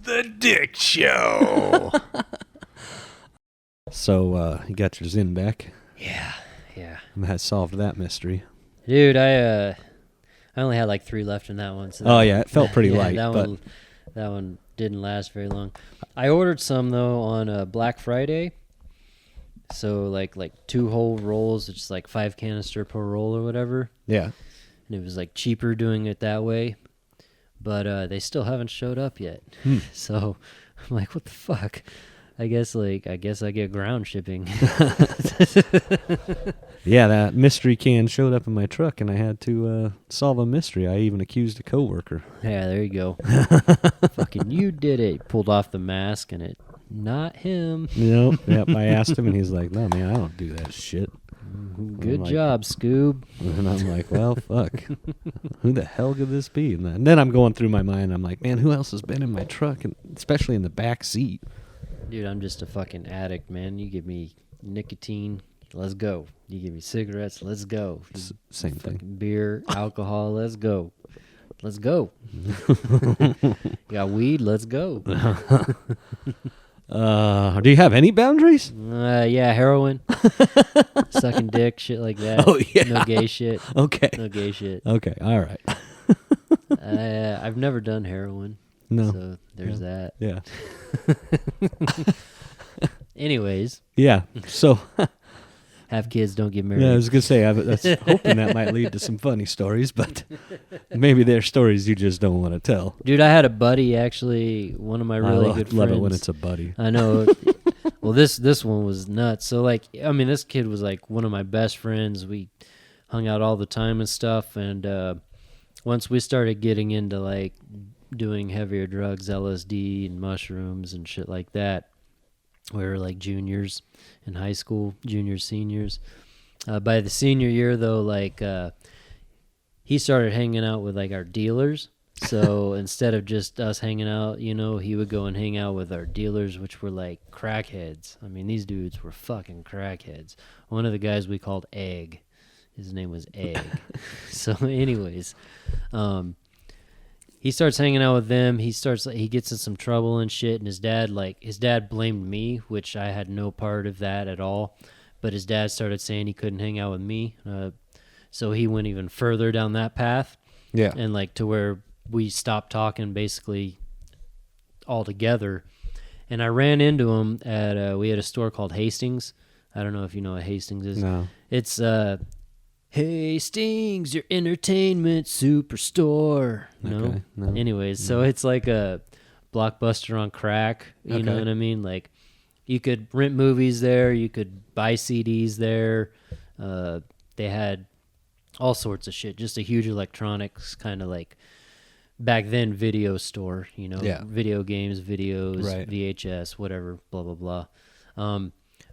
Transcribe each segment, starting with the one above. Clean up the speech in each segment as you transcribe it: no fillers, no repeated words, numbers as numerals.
The Dick Show. So, you got your Zin back? Yeah. I solved that mystery. Dude, I only had like 3 left in that one. So it felt pretty light. That one didn't last very long. I ordered some though on Black Friday. So like 2 whole rolls, it's like 5 canister per roll or whatever. Yeah. And it was like cheaper doing it that way. But they still haven't showed up yet. So I'm like, what the fuck? I guess I get ground shipping. Yeah, that mystery can showed up in my truck, and I had to solve a mystery. I even accused a coworker. Yeah, there you go. Fucking you did it. Pulled off the mask, and it not him. Yep. I asked him, and he's like, "No, man, I don't do that shit." Good job, Scoob. And I'm like, well, fuck. Who the hell could this be? And then I'm going through my mind. I'm like, man, who else has been in my truck, and especially in the back seat? Dude, I'm just a fucking addict, man. You give me nicotine, let's go. You give me cigarettes, let's go. Same thing. Beer, alcohol, let's go. Let's go. You got weed, let's go. Do you have any boundaries? Yeah, heroin. Sucking dick, shit like that. Oh, yeah. No gay shit. Okay. No gay shit. Okay, all right. I've never done heroin. No. So there's that. Yeah. Anyways. Yeah, so... Have kids, don't get married. Yeah, I was going to say, I was hoping that might lead to some funny stories, but maybe they're stories you just don't want to tell. Dude, I had a buddy, actually, one of my really good friends. I love it when it's a buddy. I know. Well, this one was nuts. So, this kid was, one of my best friends. We hung out all the time and stuff, and once we started getting into, doing heavier drugs, LSD and mushrooms and shit like that, we were juniors in high school, juniors, seniors. By the senior year, though, he started hanging out with our dealers. So instead of just us hanging out, he would go and hang out with our dealers, which were crackheads. I mean, these dudes were fucking crackheads. One of the guys we called Egg. His name was Egg. So anyways, he starts hanging out with them. He gets in some trouble and shit. And his dad blamed me, which I had no part of that at all. But his dad started saying he couldn't hang out with me. So he went even further down that path. Yeah. And to where we stopped talking basically altogether. And I ran into him at, we had a store called Hastings. I don't know if you know what Hastings is. No. It's, Hastings, your entertainment superstore. No? Okay, no. Anyways, so it's like a Blockbuster on crack. You know what I mean? You could rent movies there. You could buy CDs there. They had all sorts of shit. Just a huge electronics kind of back then video store. Video games, videos, right. VHS, whatever, blah, blah, blah.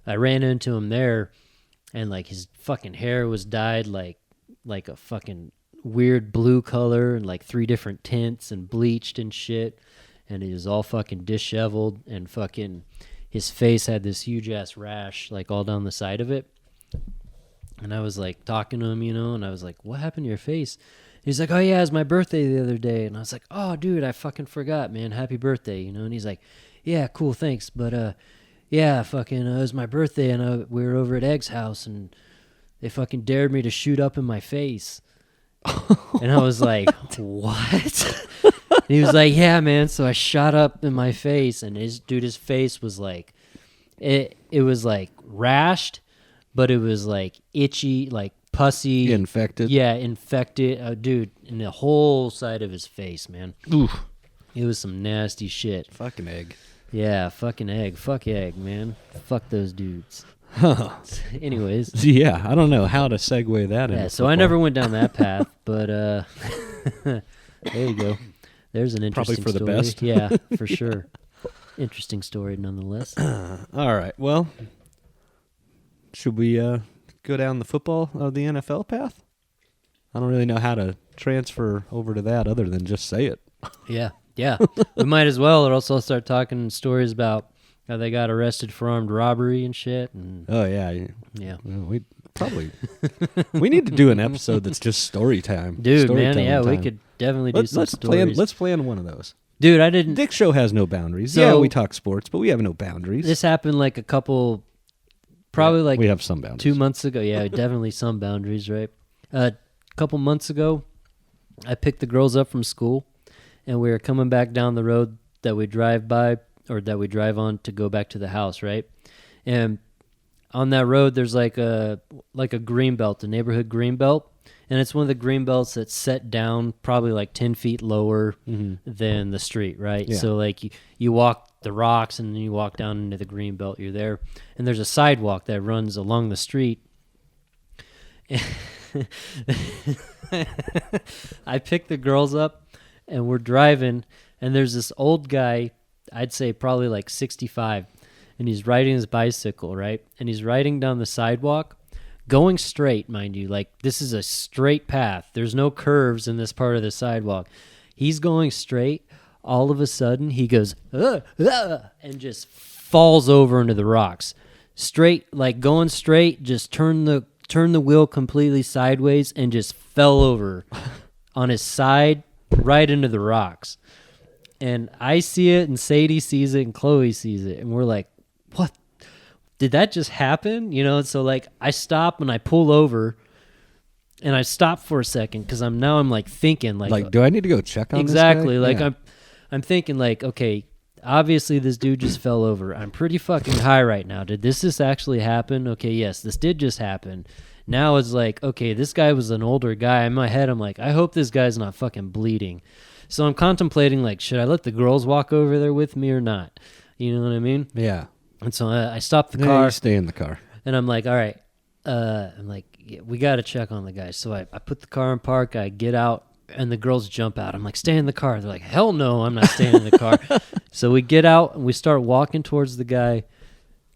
I ran into him there. And his fucking hair was dyed like a fucking weird blue color and 3 different tints and bleached and shit. And he was all fucking disheveled and fucking his face had this huge ass rash all down the side of it. And I was talking to him, and I was like, what happened to your face? And he's like, oh yeah, it was my birthday the other day. And I was like, oh dude, I fucking forgot, man. Happy birthday, And he's like, yeah, cool, thanks. But yeah, fucking, it was my birthday, and we were over at Egg's house, and they fucking dared me to shoot up in my face. And I was like, what? And he was like, yeah, man, so I shot up in my face, and his face was it was rashed, but it was itchy, pussy. Infected? Yeah, infected. Dude, in the whole side of his face, man. Oof. It was some nasty shit. Fucking Egg. Yeah, fucking Egg. Fuck Egg, man. Fuck those dudes. Anyways. Yeah, I don't know how to segue that in. Yeah, so I never went down that path, but there you go. There's an interesting Probably for story. the best. Yeah, for sure. Interesting story nonetheless. All right, well, should we go down the football of the NFL path? I don't really know how to transfer over to that other than just say it. Yeah. We might as well, or else I'll start talking stories about how they got arrested for armed robbery and shit. And oh, yeah. Yeah. Well, we need to do an episode that's just story time. Dude, story man, yeah, time. we could definitely do some let's stories. Let's plan one of those. Dude, I didn't. Dick Show has no boundaries. So- Yeah, we talk sports, but we have no boundaries. This happened like probably like we have some boundaries. 2 months ago. Yeah, definitely some boundaries, right? A couple months ago, I picked the girls up from school, and we were coming back down the road that we drive by or that we drive on to go back to the house, right? And on that road, there's like a green belt, a neighborhood green belt, and it's one of the green belts that's set down probably like 10 feet lower than the street, right? Yeah. So like you walk the rocks and then you walk down into the green belt, you're there. And there's a sidewalk that runs along the street. I picked the girls up and we're driving, and there's this old guy, I'd say probably like 65, and he's riding his bicycle, right? And he's riding down the sidewalk, going straight, mind you. Like, this is a straight path. There's no curves in this part of the sidewalk. He's going straight. All of a sudden, he goes, and just falls over into the rocks. Straight, like going straight, just turned the wheel completely sideways and just fell over on his side right into the rocks. And I see it, and Sadie sees it, and Chloe sees it, and we're like, what? Did that just happen? You know, and so like I stop and I pull over, and I stop for a second because I'm like thinking like do I need to go check on exactly this guy? like Yeah. I'm thinking like, okay, obviously this dude just fell over. I'm pretty fucking high right now. Did this just actually happen? Okay, yes, this did just happen. Now it's like, okay, this guy was an older guy. In my head, I'm like, I hope this guy's not fucking bleeding. So I'm contemplating like, should I let the girls walk over there with me or not? You know what I mean? Yeah. And so I stopped the Yeah, car. you stay in the car. And I'm like, all right, I'm like, yeah, we got to check on the guy. So I put the car in park. I get out, and the girls jump out. I'm like, stay in the car. They're like, hell no, I'm not staying in the car. So we get out, and we start walking towards the guy,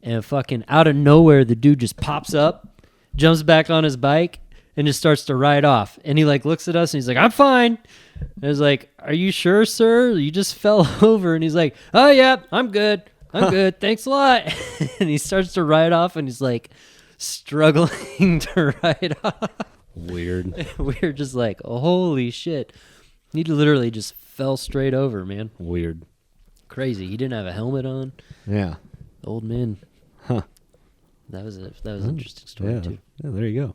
and fucking out of nowhere, the dude just pops up, jumps back on his bike, and just starts to ride off. And he like looks at us, and he's like, I'm fine. And I was like, are you sure, sir? You just fell over. And he's like, oh, yeah, I'm good. I'm good. Thanks a lot. And he starts to ride off, and he's like struggling to ride off. Weird. We're just like, oh, holy shit. He literally just fell straight over, man. Weird. Crazy. He didn't have a helmet on. Yeah. Old man. Huh. That was an interesting story, Yeah. too. Yeah, there you go.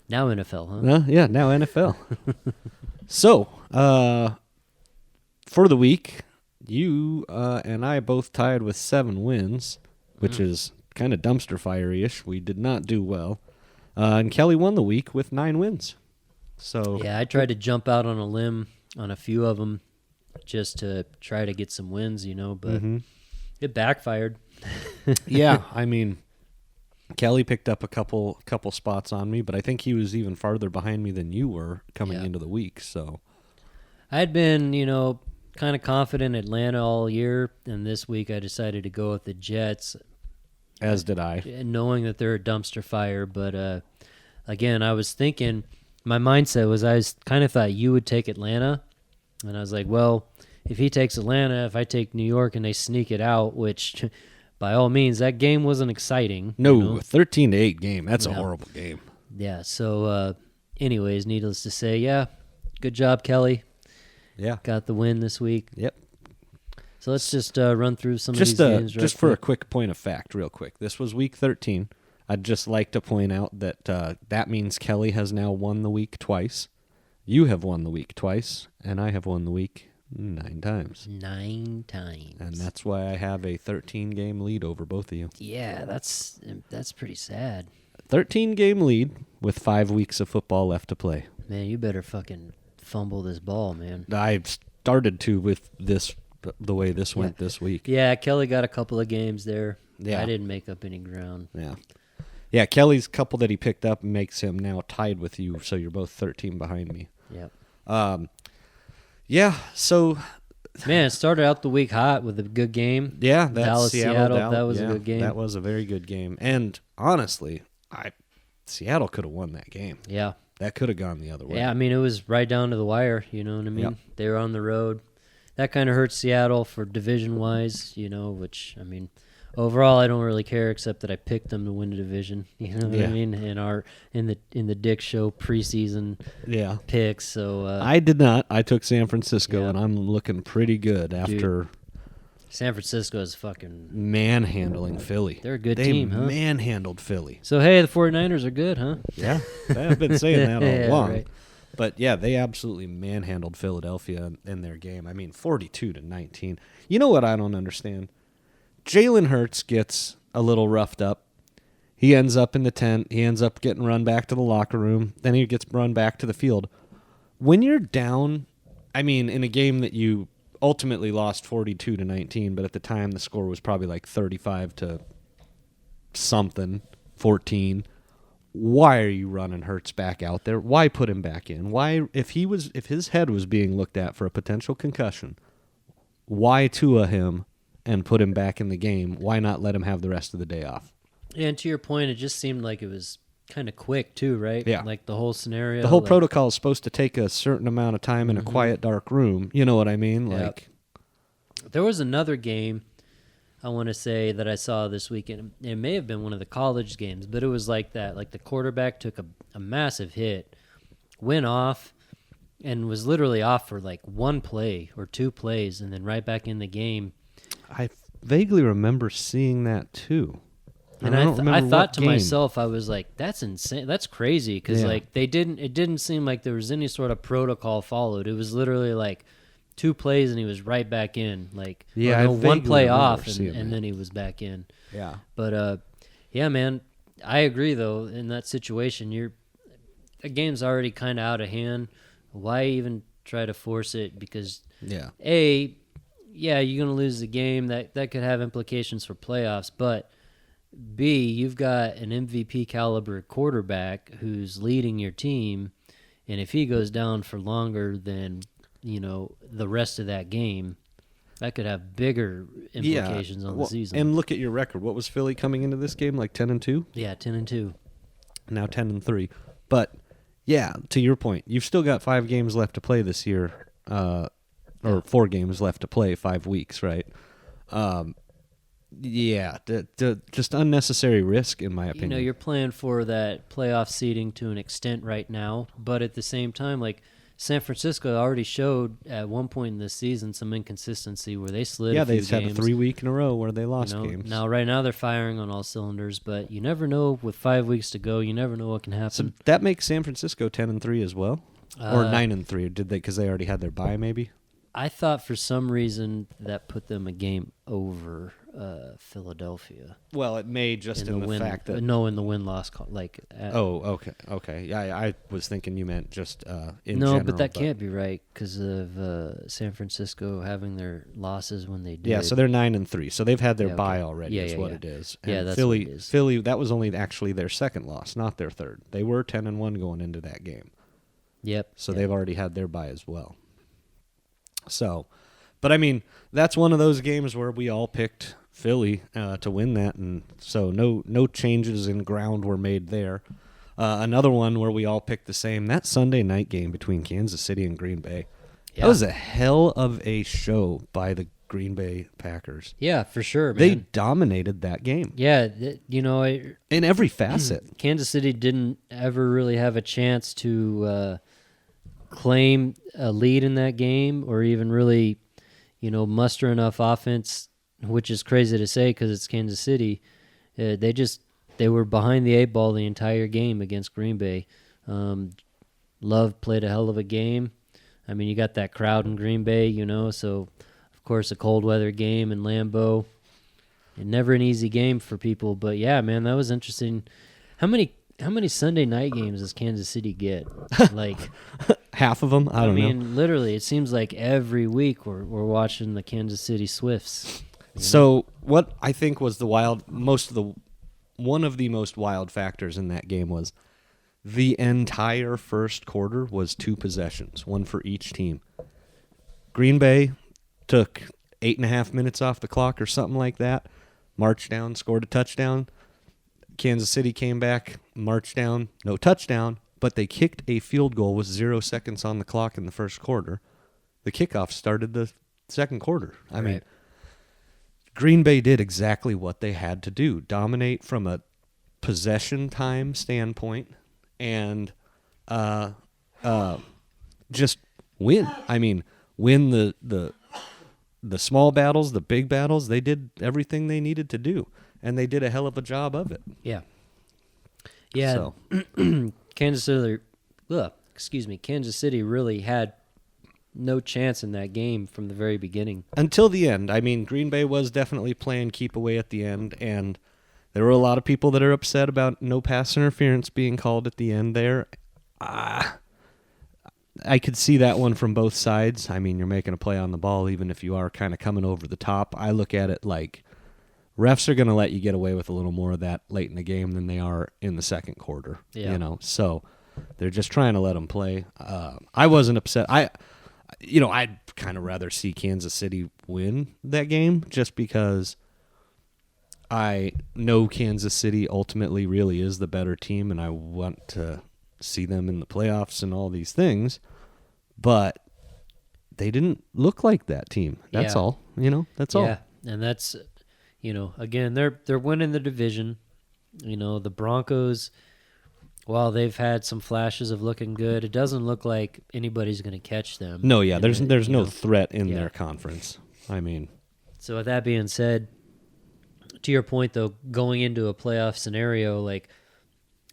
Now NFL, huh? Yeah, now NFL. So, for the week, you and I both tied with 7 wins, which is kind of dumpster fire-ish. We did not do well. And Kelly won the week with 9 wins. So Yeah, I tried to jump out on a limb on a few of them just to try to get some wins, you know, but it backfired. yeah, I mean, Kelly picked up a couple spots on me, but I think he was even farther behind me than you were coming into the week. So I had been, you know, kind of confident in Atlanta all year, and this week I decided to go with the Jets, as did I. knowing that they're a dumpster fire. But again, I was thinking, my mindset was I kind of thought you would take Atlanta, and I was like, well, if he takes Atlanta, if I take New York and they sneak it out, which by all means, that game wasn't exciting. No, you know? 13-8 game. That's a Yeah. horrible game. Yeah, so anyways, needless to say, yeah, good job, Kelly. Yeah. Got the win this week. Yep. So let's just run through some of these games. Just for a quick point of fact, real quick. This was week 13. I'd just like to point out that that means Kelly has now won the week twice. You have won the week twice, and I have won the week 9 times. 9 times. And that's why I have a 13-game lead over both of you. Yeah, that's pretty sad. 13-game lead with 5 weeks of football left to play. Man, you better fucking fumble this ball, man. I started to with this the way this went this week. Yeah, Kelly got a couple of games there. Yeah. I didn't make up any ground. Yeah. Yeah, Kelly's couple that he picked up makes him now tied with you, so you're both 13 behind me. Yep. Yeah, so Man, it started out the week hot with a good game. yeah, that's Dallas, Seattle, that was a yeah, good game. That was a very good game. And honestly, Seattle could have won that game. Yeah. That could have gone the other way. Yeah, I mean, it was right down to the wire, you know what I mean? Yep. They were on the road. That kind of hurts Seattle for division-wise, you know, which, I mean, overall, I don't really care except that I picked them to win the division. You know what I Yeah. mean? In the Dick Show preseason Yeah. picks. So I did not. I took San Francisco, Yeah. and I'm looking pretty good after San Francisco is fucking. manhandling Philly. They're a good They team, huh? manhandled Philly. So hey, the 49ers are good, huh? Yeah, I've been saying that all Yeah, along. right. But yeah, they absolutely manhandled Philadelphia in their game. I mean, 42-19. You know what I don't understand? Jalen Hurts gets a little roughed up. He ends up in the tent. He ends up getting run back to the locker room. Then he gets run back to the field. When you're down, I mean, in a game that you ultimately lost 42-19, but at the time the score was probably like 35 to something, 14. Why are you running Hurts back out there? Why put him back in? Why, if his head was being looked at for a potential concussion, why Tua him and put him back in the game? Why not let him have the rest of the day off? And to your point, it just seemed like it was kind of quick too, right? Yeah. Like the whole scenario. The whole like, protocol is supposed to take a certain amount of time in a quiet, dark room. You know what I mean? Yep. Like, There was another game I want to say that I saw this weekend. It may have been one of the college games, but it was like that. Like the quarterback took a massive hit, went off, and was literally off for like one play or two plays, and then right back in the game. I vaguely remember seeing that too. And I I, don't remember I thought what to game. myself, I was like, "That's insane. That's crazy." Because Yeah. like it didn't seem like there was any sort of protocol followed. It was literally like two plays and he was right back in. Like Yeah, or no, I one vaguely play remember off seeing and that. then he was back in. Yeah. But yeah, man, I agree though. In that situation, a game's already kind of out of hand. Why even try to force it? Because Yeah. yeah, you're gonna lose the game. That could have implications for playoffs. But B, you've got an MVP caliber quarterback who's leading your team, and if he goes down for longer than the rest of that game, that could have bigger implications on the season. And look at your record. What was Philly coming into this game? Like 10-2? Yeah, 10-2. Now 10-3. But yeah, to your point, you've still got 5 games left to play this year, or 4 games left to play, 5 weeks, right? Yeah, just unnecessary risk, in my opinion. You're playing for that playoff seeding to an extent right now, but at the same time, like San Francisco already showed at one point in this season some inconsistency where they slid. Yeah, a few they've had a games. 3 week in a row where they lost games. Now, right now, they're firing on all cylinders, but you never know. With 5 weeks to go, you never know what can happen. So that makes San Francisco 10-3 as well, or 9-3. Did they? Because they already had their bye, maybe. I thought for some reason that put them a game over Philadelphia. Well, it may just in the fact that in the win-loss okay. Yeah, I was thinking you meant just in no, general. but that can't be right because of San Francisco having their losses when they did. Yeah, so they're 9-3. So they've had their Yeah, bye okay. already. Yeah, is yeah, what yeah. it is. Yeah, And that's Philly, what it is. Philly, that was only actually their second loss, not their third. They were 10-1 going into that game. Yep. So yep. they've already had their bye as well. So, but I mean, that's one of those games where we all picked Philly to win that, and so no changes in ground were made there. Another one where we all picked the same, that Sunday night game between Kansas City and Green Bay. Yeah. That was a hell of a show by the Green Bay Packers. Yeah, for sure, man. They dominated that game Yeah, in every facet. Kansas City didn't ever really have a chance to claim a lead in that game or even really, muster enough offense, which is crazy to say because it's Kansas City. They were behind the 8 ball the entire game against Green Bay. Love played a hell of a game. I mean, you got that crowd in Green Bay, so of course a cold weather game in Lambeau. And never an easy game for people, but yeah, man, that was interesting. How many Sunday night games does Kansas City get? Like Half of them, I don't know. mean, literally, it seems like every week we're watching the Kansas City Swifts. So what I think was one of the most wild factors in that game was the entire first quarter was 2 possessions, one for each team. Green Bay took 8.5 minutes off the clock or something like that, marched down, scored a touchdown. Kansas City came back, marched down, no touchdown, but they kicked a field goal with 0 seconds on the clock in the first quarter. The kickoff started the second quarter. I mean, Green Bay did exactly what they had to do. Dominate from a possession time standpoint and just win. I mean, win the small battles, the big battles. They did everything they needed to do, and they did a hell of a job of it. Yeah. Yeah. So. Kansas City really had no chance in that game from the very beginning. Until the end. I mean, Green Bay was definitely playing keep away at the end, and there were a lot of people that are upset about no pass interference being called at the end there. I could see that one from both sides. I mean, you're making a play on the ball even if you are kind of coming over the top. I look at it like refs are going to let you get away with a little more of that late in the game than they are in the second quarter. Yeah. You know, so they're just trying to let them play. I wasn't upset. I'd kind of rather see Kansas City win that game just because I know Kansas City ultimately really is the better team, and I want to see them in the playoffs and all these things, but they didn't look like that team. That's all. That's all. Yeah, and that's, again, they're winning the division. The Broncos, while they've had some flashes of looking good, it doesn't look like anybody's going to catch them. No, yeah, there's no threat in their conference. I mean, so with that being said, to your point though, going into a playoff scenario, like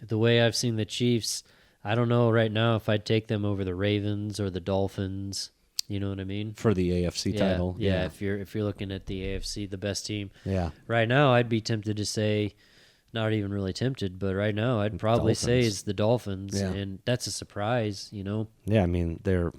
the way I've seen the Chiefs, I don't know right now if I'd take them over the Ravens or the Dolphins. You know what I mean? For the AFC title. Yeah. If you're looking at the AFC, the best team. Yeah. Right now, I'd be tempted to say, not even really tempted, but right now I'd probably say it's the Dolphins, and that's a surprise. Yeah, I mean they're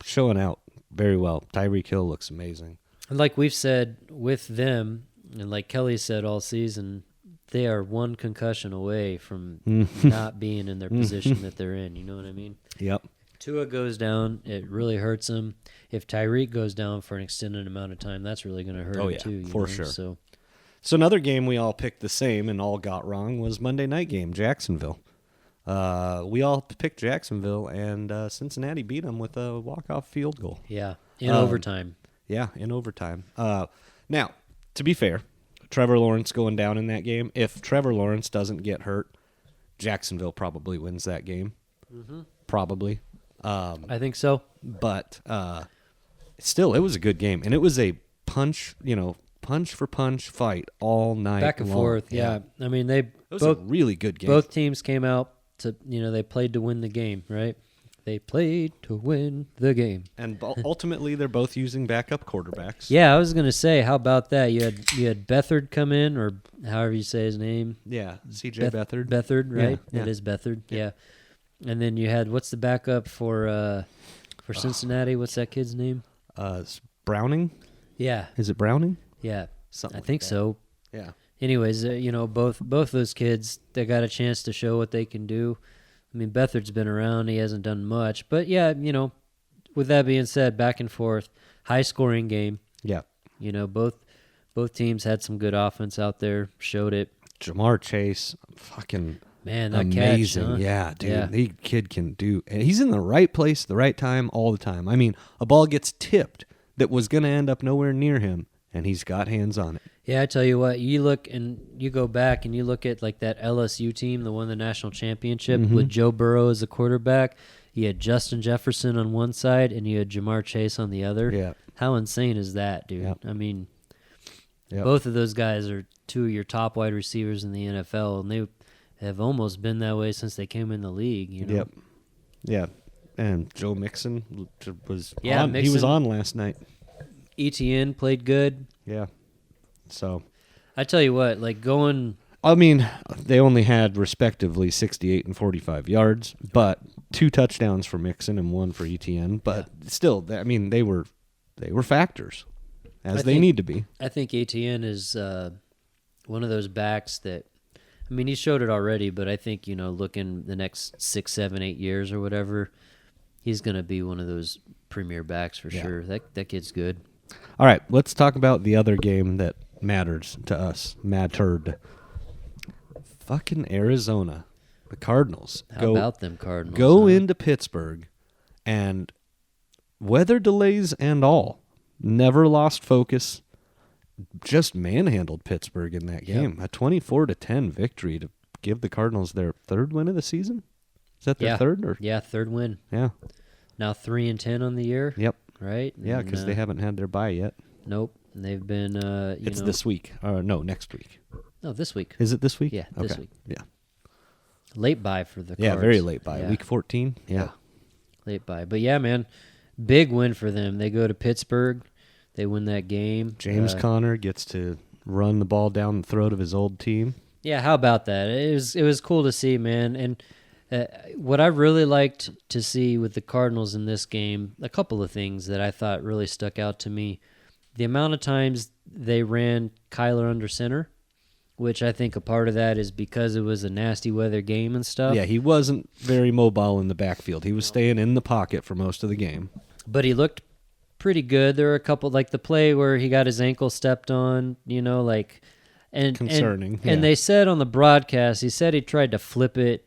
showing out very well. Tyreek Hill looks amazing. And like we've said with them, and like Kelly said all season, they are one concussion away from not being in their position that they're in. You know what I mean? Yep. Tua goes down, it really hurts him. If Tyreek goes down for an extended amount of time, that's really going to hurt him too. For sure. So another game we all picked the same and all got wrong was Monday night game, Jacksonville. We all picked Jacksonville, and Cincinnati beat them with a walk-off field goal. Yeah, in overtime. Yeah, in overtime. Now, to be fair, Trevor Lawrence going down in that game. If Trevor Lawrence doesn't get hurt, Jacksonville probably wins that game. Mm-hmm. Probably. I think so. But still, it was a good game. And it was a punch for punch fight all night back and long. Forth. Yeah. I mean, it was a really good game. Both teams came out to, they played to win the game, right? They played to win the game. And ultimately, they're both using backup quarterbacks. Yeah, I was going to say, how about that? You had Beathard come in, or however you say his name. Yeah, C.J. Beathard. Beathard, right? Yeah. It is Beathard, yeah. And then you had, what's the backup for Cincinnati? What's that kid's name? Browning? Yeah. Is it Browning? Yeah. Something I like think that. so. Yeah. Anyways, both those kids, they got a chance to show what they can do. I mean, Beathard's been around. He hasn't done much. But, yeah, with that being said, back and forth, high-scoring game. Yeah. Both teams had some good offense out there, showed it. Jamar Chase, fucking man, that amazing. Catch, huh? Yeah, dude. Yeah. The kid can do. And he's in the right place, the right time, all the time. I mean, a ball gets tipped that was going to end up nowhere near him, and he's got hands on it. Yeah, I tell you what, you look and you go back and you look at like that LSU team that won the national championship with Joe Burrow as the quarterback. You had Justin Jefferson on one side and you had Jamar Chase on the other. Yeah. How insane is that, dude? Yep. I mean, Yep. both of those guys are two of your top wide receivers in the NFL, and they have almost been that way since they came in the league. Yep. Yeah. And Joe Mixon was on. He was on last night. ETN played good. Yeah. So, I tell you what, like going. I mean, they only had respectively 68 and 45 yards, but 2 touchdowns for Mixon and 1 for ETN. But still, I mean, they were factors, as they need to be. I think ETN is one of those backs that, I mean, he showed it already, but I think, looking the next 6, 7, 8 years or whatever, he's going to be one of those premier backs for sure. That kid's good. All right, let's talk about the other game that matters to us. Mattered. Fucking Arizona. The Cardinals. How about them Cardinals? Go into Pittsburgh, and weather delays and all, never lost focus, just manhandled Pittsburgh in that game. A 24-10 victory to give the Cardinals their third win of the season. Is that their third? Or? Yeah, third win. Yeah. Now 3-10 on the year. Yep. Right? Yeah, because they haven't had their bye yet. Nope. They've been, It's this week. No, next week. No, this week. Is it this week? Yeah, this week. Yeah. Late bye for the Cards. Yeah, very late bye. Yeah. Week 14. Yeah. Late bye. But yeah, man, big win for them. They go to Pittsburgh. They win that game. James Conner gets to run the ball down the throat of his old team. Yeah, how about that? It was cool to see, man. And what I really liked to see with the Cardinals in this game, a couple of things that I thought really stuck out to me. The amount of times they ran Kyler under center, which I think a part of that is because it was a nasty weather game and stuff. Yeah, he wasn't very mobile in the backfield. He was staying in the pocket for most of the game. But he looked pretty good. There were a couple, like the play where he got his ankle stepped on, and concerning. And they said on the broadcast, he said he tried to flip it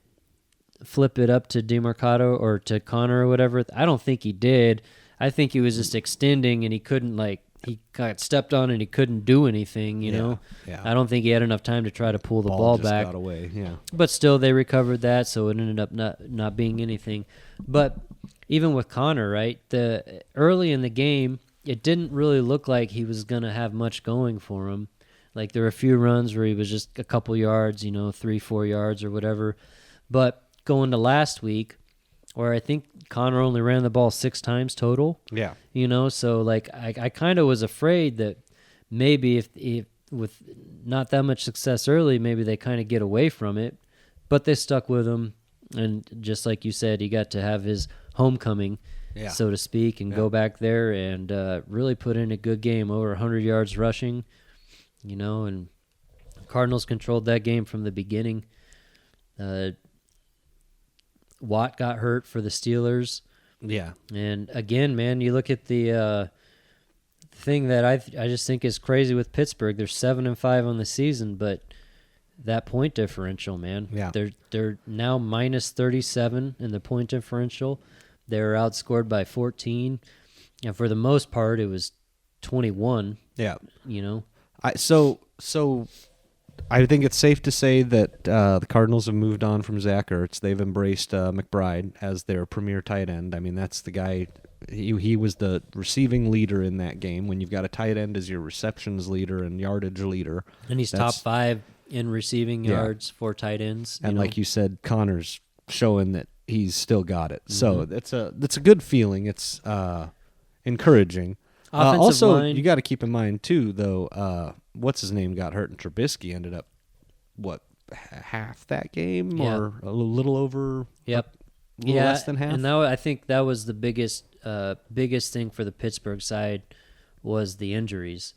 up to DeMarcado or to Connor or whatever. I don't think he did. I think he was just extending and he couldn't, he got stepped on and he couldn't do anything, you know. Yeah. I don't think he had enough time to try to pull the ball just back. Got away, yeah. But still, they recovered that, so it ended up not being anything. But even with Connor, right, early in the game, it didn't really look like he was going to have much going for him. Like there were a few runs where he was just a couple yards, 3-4 yards or whatever. But going to last week, where I think Connor only ran the ball 6 times total. Yeah. So I kind of was afraid that maybe if with not that much success early, maybe they kind of get away from it. But they stuck with him, and just like you said, he got to have his homecoming, so to speak, and go back there and really put in a good game, over 100 yards rushing, and Cardinals controlled that game from the beginning. Watt got hurt for the Steelers. Yeah. And again, man, you look at the thing that I just think is crazy with Pittsburgh. They're 7-5 on the season, but that point differential, man. Yeah. They're now minus 37 in the point differential. They were outscored by 14. And for the most part, it was 21. Yeah. So I think it's safe to say that the Cardinals have moved on from Zach Ertz. They've embraced McBride as their premier tight end. I mean, that's the guy. He was the receiving leader in that game. When you've got a tight end as your receptions leader and yardage leader, and he's top 5 in receiving yards for tight ends. And like you said, Connor's showing that he's still got it. So that's a good feeling. It's encouraging. Also, line. you got to keep in mind too, though. What's his name got hurt, and Trubisky ended up half that game or a little over. Yep. A little less than half. And I think that was the biggest thing for the Pittsburgh side was the injuries.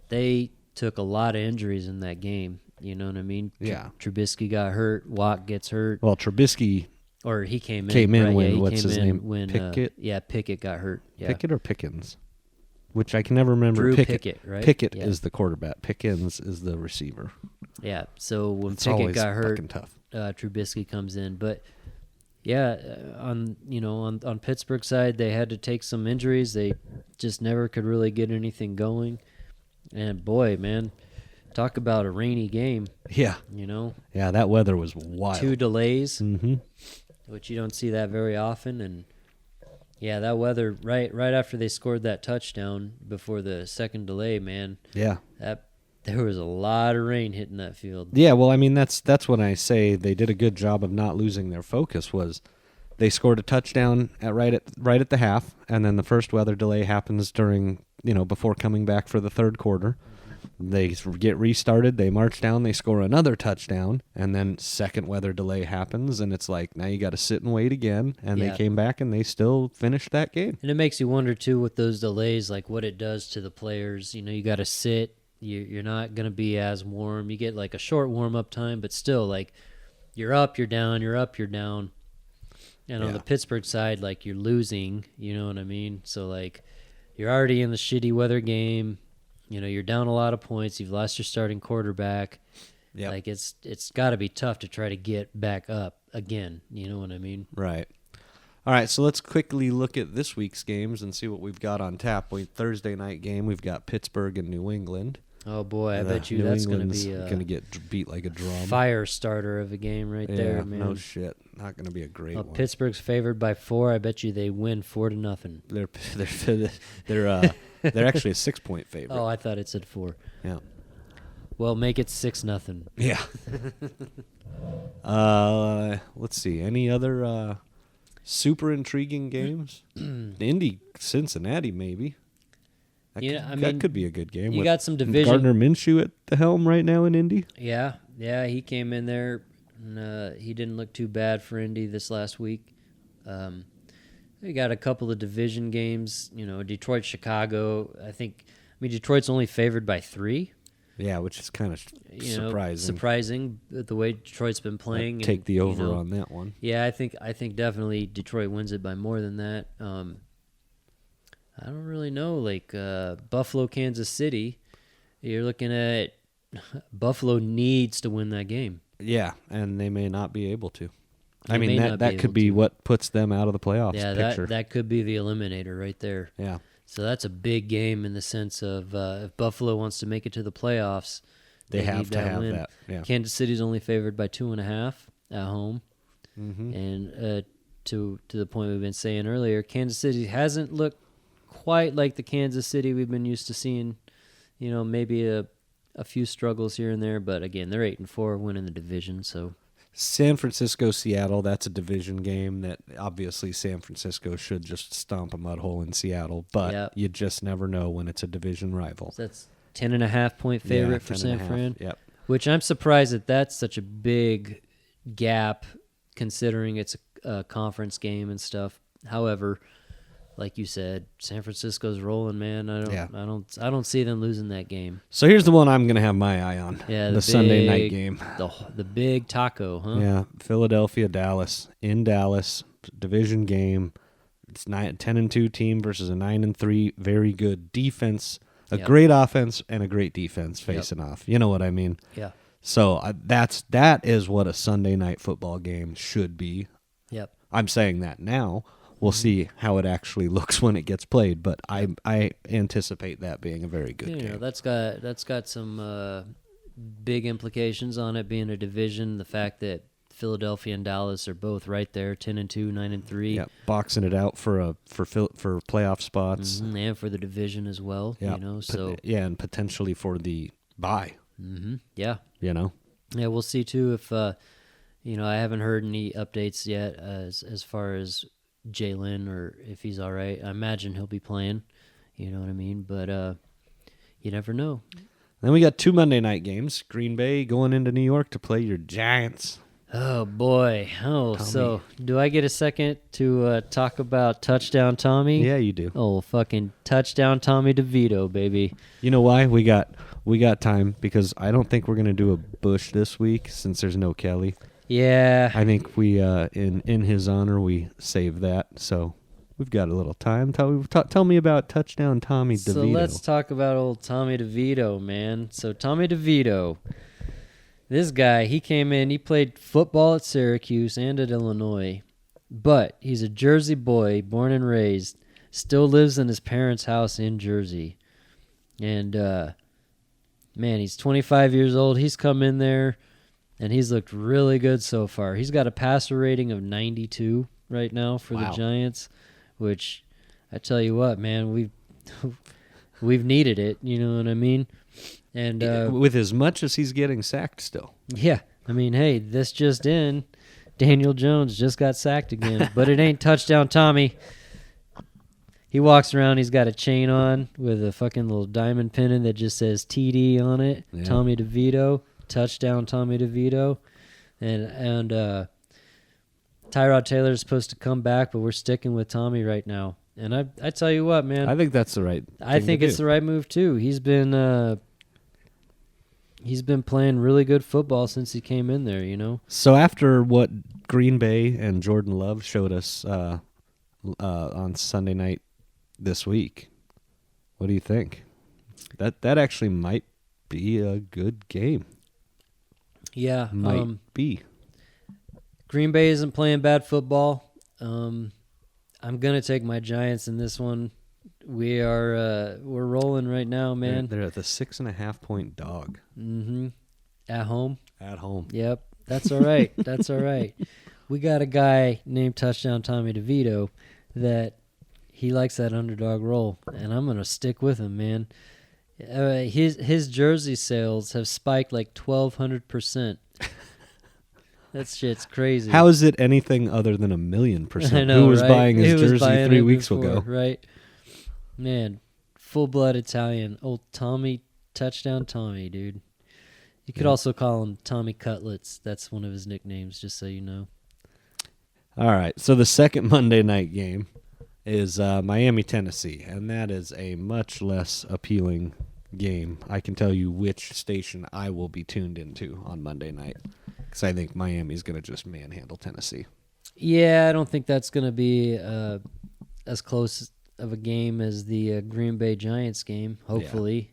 They took a lot of injuries in that game. You know what I mean? Yeah. Trubisky got hurt. Watt gets hurt. Well, Trubisky or he came in right? when he what's came his in name? When, Pickett. Pickett got hurt. Yeah. Pickett or Pickens? Which I can never remember. Drew Pickett, right? Pickett is the quarterback. Pickens is the receiver. Yeah. So when It's Pickett always got hurt, fucking tough. Trubisky comes in. But yeah, on Pittsburgh side, they had to take some injuries. They just never could really get anything going. And boy, man, talk about a rainy game. Yeah. Yeah, that weather was wild. 2 delays, Mm-hmm. which you don't see that very often. And yeah, that weather right after they scored that touchdown before the second delay, man. Yeah. There was a lot of rain hitting that field. Yeah, well, I mean that's when I say they did a good job of not losing their focus. Was they scored a touchdown right at the half, and then the first weather delay happens during before coming back for the third quarter. They get restarted, they march down, they score another touchdown, and then second weather delay happens, and it's like, now you got to sit and wait again, and they came back, and they still finished that game. And it makes you wonder, too, with those delays, like what it does to the players. You got to sit, you're not going to be as warm. You get like a short warm-up time, but still, like, you're up, you're down, you're up, you're down. And on the Pittsburgh side, like, you're losing, you know what I mean? So, like, you're already in the shitty weather game. You're down a lot of points. You've lost your starting quarterback. Yeah, like it's got to be tough to try to get back up again. You know what I mean? Right. All right, so let's quickly look at this week's games and see what we've got on tap. Thursday night game, we've got Pittsburgh and New England. Oh boy, I bet you that's going to be going to get beat like a drum. Fire starter of a game there, man. No shit. Not going to be a great one. Pittsburgh's favored by 4. I bet you they win 4-0. They're actually a 6-point favorite. Oh, I thought it said 4. Yeah. Well, make it 6-0. Yeah. Let's see. Any other super intriguing games? Indy, Cincinnati, maybe. That could be a good game. You got some division. Gardner Minshew at the helm right now in Indy. Yeah, he came in there, and he didn't look too bad for Indy this last week. They got a couple of division games. Detroit, Chicago. Detroit's only favored by 3. Yeah, which is kind of surprising. Surprising the way Detroit's been playing. I'd take the over on that one. Yeah, I think definitely Detroit wins it by more than that. I don't really know. Like Buffalo, Kansas City, you're looking at Buffalo needs to win that game. Yeah, and they may not be able to. That could be what puts them out of the playoffs picture. That could be the eliminator right there. Yeah. So that's a big game in the sense of if Buffalo wants to make it to the playoffs, they have to have win. that. Yeah. Kansas City's only favored by 2.5 at home, mm-hmm. and to the point we've been saying earlier, Kansas City hasn't looked quite like the Kansas City we've been used to seeing. Maybe a few struggles here and there, but again, they're 8-4, winning the division. So. San Francisco, Seattle, that's a division game that obviously San Francisco should just stomp a mud hole in Seattle, but you just never know when it's a division rival. So that's 10.5-point favorite for San Fran, yep. Which I'm surprised that's such a big gap considering it's a conference game and stuff. However, like you said, San Francisco's rolling, man. I don't see them losing that game. So here's the one I'm going to have my eye on. Yeah, the Sunday night game. The big taco, huh? Yeah, Philadelphia, Dallas. In Dallas, division game. It's 10-2 team versus a 9-3 very good defense. Great offense and a great defense facing off. You know what I mean? Yeah. So that is what a Sunday night football game should be. Yep. I'm saying that now. We'll see how it actually looks when it gets played, but I anticipate that being a very good game. That's got some big implications on it being a division. The fact that Philadelphia and Dallas are both right there, 10-2, 9-3. Yeah, boxing it out for playoff spots, and for the division as well. Yeah, and potentially for the bye. Mm-hmm. Yeah, Yeah, we'll see too if I haven't heard any updates yet as far as Jalen or if he's all right. I imagine he'll be playing, you know what I mean? But you never know. Then we got 2 Monday night games. Green Bay going into New York to play your Giants. Oh, boy. Tommy. So do I get a second to talk about Touchdown Tommy? Yeah, you do. Oh, fucking Touchdown Tommy DeVito, baby. You know why? We got time because I don't think we're going to do a Bush this week since there's no Kelly. Yeah. I think we, in his honor, we save that. So we've got a little time. Tell me about Touchdown Tommy DeVito. So let's talk about old Tommy DeVito, man. So Tommy DeVito, this guy, he came in, he played football at Syracuse and at Illinois, but he's a Jersey boy, born and raised, still lives in his parents' house in Jersey. And, man, he's 25 years old. He's come in there. And he's looked really good so far. He's got a passer rating of 92 right now for the Giants, which I tell you what, man, we've needed it. You know what I mean? And with as much as he's getting sacked still. Yeah, I mean, hey, this just in, Daniel Jones just got sacked again, but it ain't Touchdown Tommy. He walks around. He's got a chain on with a fucking little diamond pendant that just says TD on it. Yeah. Tommy DeVito. Touchdown Tommy DeVito, and Tyrod Taylor is supposed to come back, but we're sticking with Tommy right now. And I tell you what, man, I think that's the right. I think it's the right move too. He's been playing really good football since he came in there. You know. So after what Green Bay and Jordan Love showed us on Sunday night this week, what do you think? That actually might be a good game. Yeah, might be. Green Bay isn't playing bad football. I'm gonna take my Giants in this one. We're rolling right now, man. They're at the 6.5 point dog. Mm-hmm. At home. At home. Yep. That's all right. That's all right. We got a guy named Touchdown Tommy DeVito that he likes that underdog roll, and I'm gonna stick with him, man. His jersey sales have spiked like 1,200%. That shit's crazy. How is it anything other than 1,000,000%? I know, Who was right? buying his Who was jersey buying 3 it weeks before, ago? Right. Man, full-blood Italian. Old Tommy, Touchdown Tommy, dude. You could also call him Tommy Cutlets. That's one of his nicknames, just so you know. All right, so the second Monday night game is Miami, Tennessee, and that is a much less appealing game. I can tell you which station I will be tuned into on Monday night, because I think Miami's going to just manhandle Tennessee. Yeah, I don't think that's going to be as close of a game as the Green Bay Giants game, hopefully.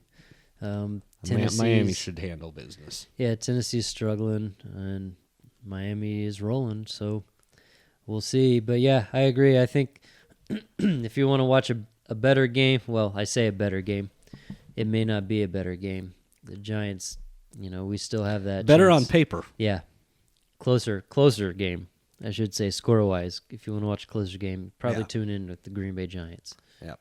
Miami should handle business. Yeah, Tennessee's struggling, and Miami is rolling, so we'll see. But, yeah, I agree. I think if you want to watch a better game, well, I say a better game, it may not be a better game. The Giants, we still have that Better chance. on paper. Yeah. Closer game, I should say, score-wise. If you want to watch a closer game, probably tune in with the Green Bay Giants. Yep.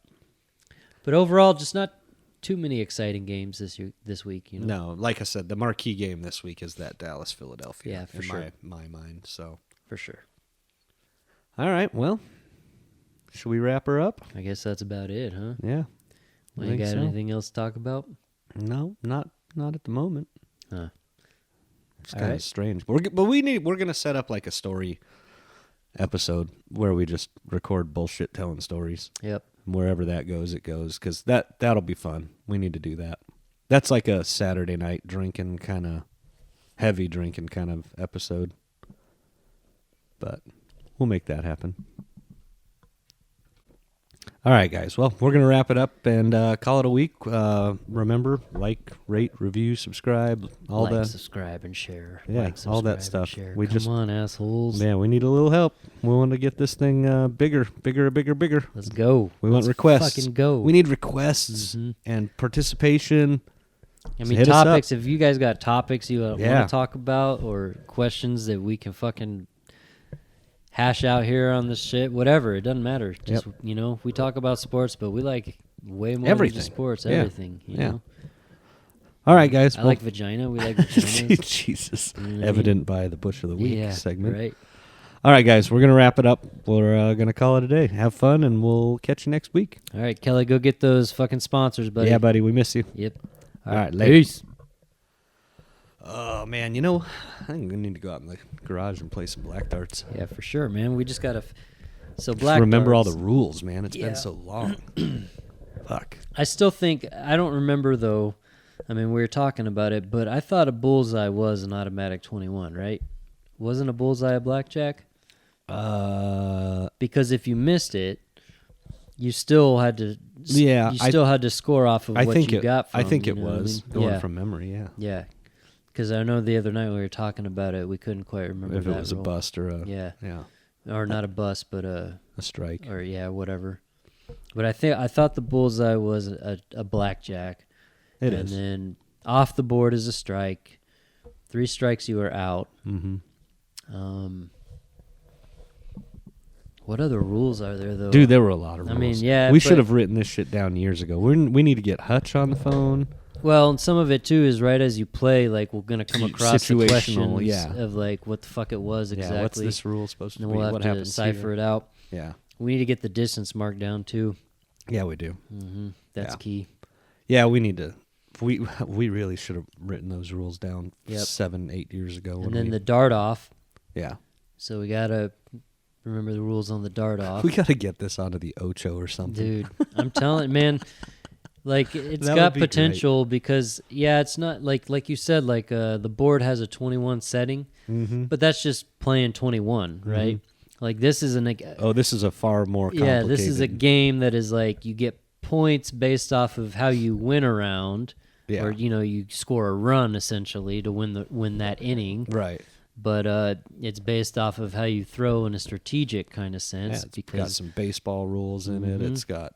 But overall, just not too many exciting games this week. No, like I said, the marquee game this week is that Dallas-Philadelphia. Yeah, for sure. My mind. So For sure. all right, well, should we wrap her up? I guess that's about it, huh? Yeah. Well, you got anything else to talk about? No, not at the moment. Huh. It's kind of strange. We're going to set up like a story episode where we just record bullshit telling stories. Yep. Wherever that goes, it goes, because that'll be fun. We need to do that. That's like a Saturday night heavy drinking kind of episode. But we'll make that happen. All right, guys. Well, we're going to wrap it up and call it a week. Remember, like, rate, review, subscribe, subscribe, and share. Yeah, all that stuff. Come on, assholes. Man, we need a little help. We want to get this thing bigger. Let's go. Want requests. Fucking go. We need requests and participation. I mean, hit us topics. up. If you guys got topics you want to talk about or questions that we can fucking hash out here on this shit, whatever, it doesn't matter. Just we talk about sports, but we like way more than just sports. Everything, you know. All right, guys. I like vagina. We like vaginas. Jesus, know evident by the Bush of the Week segment. Right. All right, guys. We're gonna wrap it up. We're gonna call it a day. Have fun, and we'll catch you next week. All right, Kelly, go get those fucking sponsors, buddy. Yeah, buddy. We miss you. Yep. All right, peace. Oh man, I think we need to go out in the garage and play some black darts. Yeah, for sure, man. We just gotta. Just remember all the rules, man. It's been so long. Fuck. I still think I don't remember though. I mean, we were talking about it, but I thought a bullseye was an automatic 21, right? Wasn't a bullseye a blackjack? Because if you missed it, you still had to. Yeah, you still had to score off of what you got from. I think it what was I mean? going from memory. Yeah. Yeah, because I know the other night we were talking about it, we couldn't quite remember if it that was a rule. bust or a yeah, yeah, or not a bust, but a strike or whatever. But I thought the bullseye was a blackjack. It and is. then off the board is a strike. 3 strikes, you are out. Mm-hmm. What other rules are there, though? Dude, there were a lot of rules. I mean, yeah. We should have written this shit down years ago. We need to get Hutch on the phone. Well, and some of it, too, is right as you play, like, we're going to come across the questions of, like, what the fuck it was exactly. Yeah, what's this rule supposed to and be? we'll have what to happens decipher it out. Yeah. We need to get the distance marked down, too. Yeah, we do. Mm-hmm. That's key. Yeah, we need to. We really should have written those rules down 7-8 years ago. And then the dart off. Yeah. So we got to remember the rules on the dart off. We got to get this onto the Ocho or something. Dude, I'm telling man, like it's That got would be potential because it's not like you said, like the board has a 21 setting, but that's just playing 21, right? Like this is this is a far more complicated. this is a game that is like you get points based off of how you win a round, or you score a run essentially to win that inning, right. but it's based off of how you throw in a strategic kind of sense. It's because got some baseball rules in it. Mhm. It's got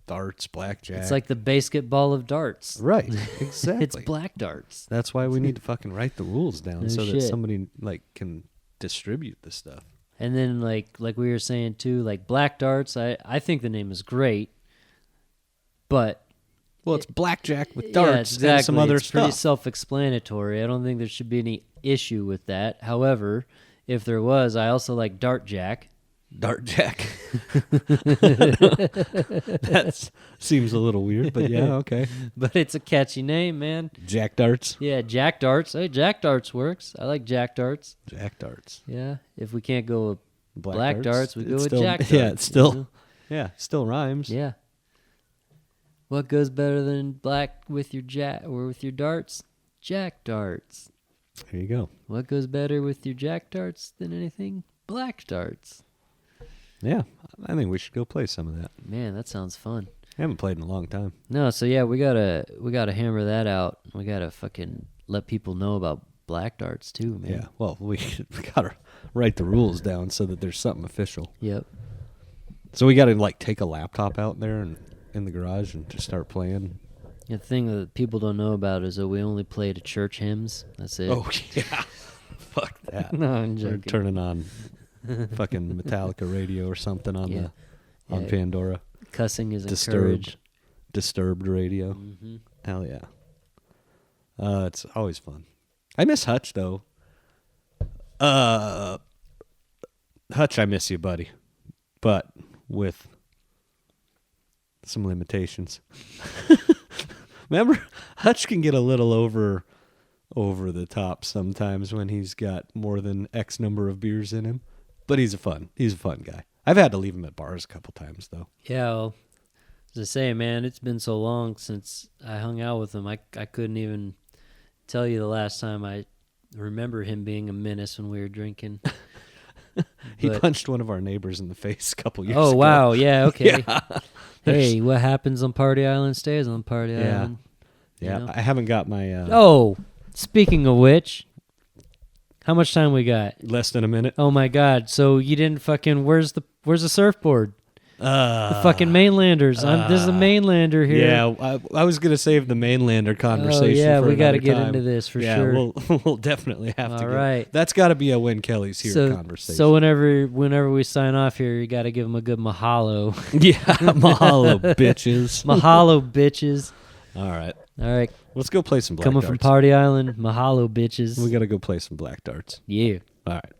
darts, blackjack. it's like the basketball of darts. right, exactly. It's black darts. That's why we need to fucking write the rules down No so that shit. somebody like can distribute the stuff. And then like we were saying too, like black darts, I think the name is great, but Well, it's blackjack with yeah, darts exactly. and some other it's pretty stuff. self-explanatory. I don't think there should be any issue with that. However, if there was, I also like dart jack. Dart jack. That seems a little weird, but yeah, okay. But it's a catchy name, man. Jack darts. Yeah, Jack Darts. Hey, Jack Darts works. I like Jack Darts. Jack darts. Yeah. If we can't go with Black darts, we go with still, Jack darts. Yeah, it's still you know? yeah, still rhymes. Yeah. What goes better than black with your jack or with your darts? Jack Darts. There you go. What goes better with your Jack Darts than anything? Black Darts. Yeah, I think we should go play some of that. Man, that sounds fun. I haven't played in a long time. No, so yeah, we gotta hammer that out. We gotta fucking let people know about black darts too, man. Yeah, well, we gotta write the rules down so that there's something official. Yep. So we gotta like take a laptop out there and in the garage and just start playing. The thing that people don't know about is that we only play to church hymns. That's it. Oh yeah, fuck that. No, I'm We're joking. turning on fucking Metallica radio or something on Yeah. on Yeah. Pandora. Cussing is encouraged. Disturbed radio. Mm-hmm. Hell yeah. It's always fun. I miss Hutch though. Hutch, I miss you, buddy, but with some limitations. Remember, Hutch can get a little over the top sometimes when he's got more than X number of beers in him. But he's a fun guy. I've had to leave him at bars a couple times though. Yeah, well, as I say, man, it's been so long since I hung out with him. I couldn't even tell you the last time I remember him being a menace when we were drinking. He But- punched one of our neighbors in the face a couple years Oh, ago. wow. Yeah, okay. Yeah. Hey, what happens on Party Island stays on Party Yeah. Island. you Yeah, know? I haven't got my Oh, speaking of which, how much time we got? less than a minute. Oh my God! So you didn't fucking where's the surfboard? The fucking mainlanders. This is a mainlander here. Yeah, I was gonna save the mainlander conversation. Oh yeah, for we got to another get time. into this for yeah, sure. we'll definitely have to. All right. That's got to be a when Kelly's here conversation. So whenever we sign off here, you got to give them a good mahalo. yeah, mahalo, bitches. Mahalo, bitches. All right, All right, let's go play some black coming darts. from Party Island, mahalo, bitches. We got to go play some black darts. Yeah. All right.